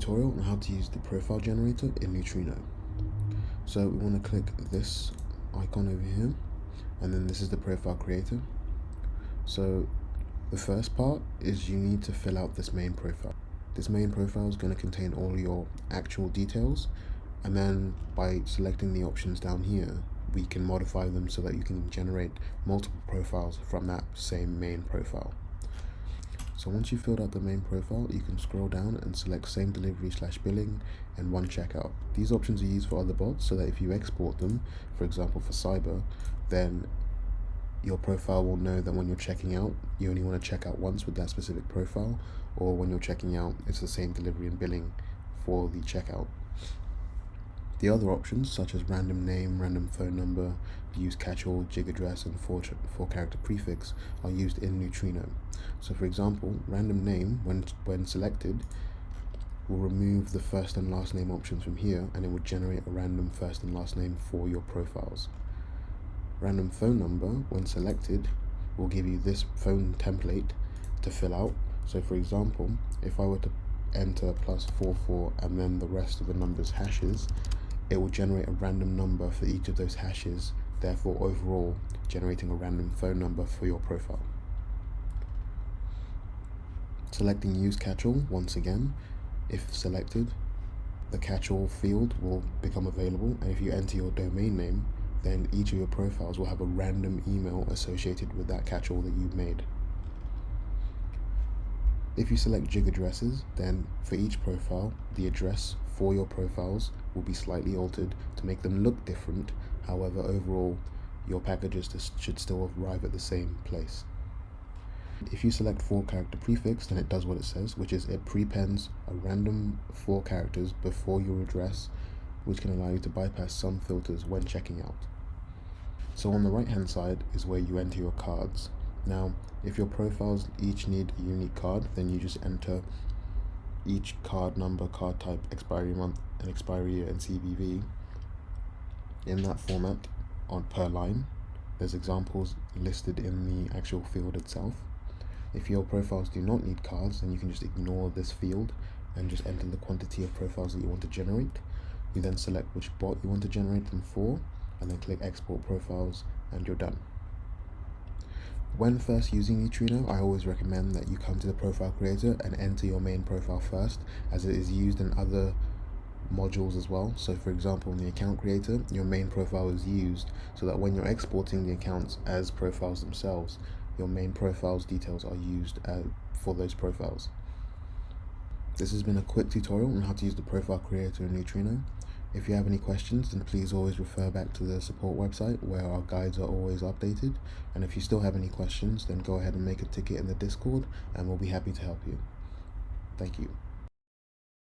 tutorial on how to use the profile generator in Neutrino. So we want to click this icon over here, and then this is the profile creator. So the first part is you need to fill out this main profile. This main profile is going to contain all your actual details, and then by selecting the options down here, we can modify them so that you can generate multiple profiles from that same main profile. So once you've filled out the main profile, you can scroll down and select same delivery / billing and one checkout. These options are used for other bots so that if you export them, for example for cyber, then your profile will know that when you're checking out, you only want to check out once with that specific profile, or when you're checking out, it's the same delivery and billing for the checkout. The other options, such as random name, random phone number, use catch-all, jig address, and four-character prefix, are used in Neutrino. So for example, random name, when selected, will remove the first and last name options from here, and it will generate a random first and last name for your profiles. Random phone number, when selected, will give you this phone template to fill out. So for example, if I were to enter +44 and then the rest of the numbers hashes, it will generate a random number for each of those hashes, therefore overall generating a random phone number for your profile. Selecting use catch-all, once again, if selected, the catch-all field will become available, and if you enter your domain name, then each of your profiles will have a random email associated with that catch-all that you've made. If you select jig addresses, then for each profile, the address for your profiles will be slightly altered to make them look different. However, overall, your packages should still arrive at the same place. If you select 4-character prefix, then it does what it says, which is it prepends a random 4 characters before your address, which can allow you to bypass some filters when checking out. So on the right hand side is where you enter your cards. Now, if your profiles each need a unique card, then you just enter each card number, card type, expiry month, and expiry year, and CVV in that format per line. There's examples listed in the actual field itself. If your profiles do not need cards, then you can just ignore this field and just enter the quantity of profiles that you want to generate. You then select which bot you want to generate them for, and then click export profiles, and you're done. When first using Neutrino, I always recommend that you come to the profile creator and enter your main profile first, as it is used in other modules as well. So for example, in the account creator, your main profile is used so that when you're exporting the accounts as profiles themselves, your main profile's details are used for those profiles. This has been a quick tutorial on how to use the profile creator in Neutrino. If you have any questions, then please always refer back to the support website where our guides are always updated. And if you still have any questions, then go ahead and make a ticket in the Discord and we'll be happy to help you. Thank you.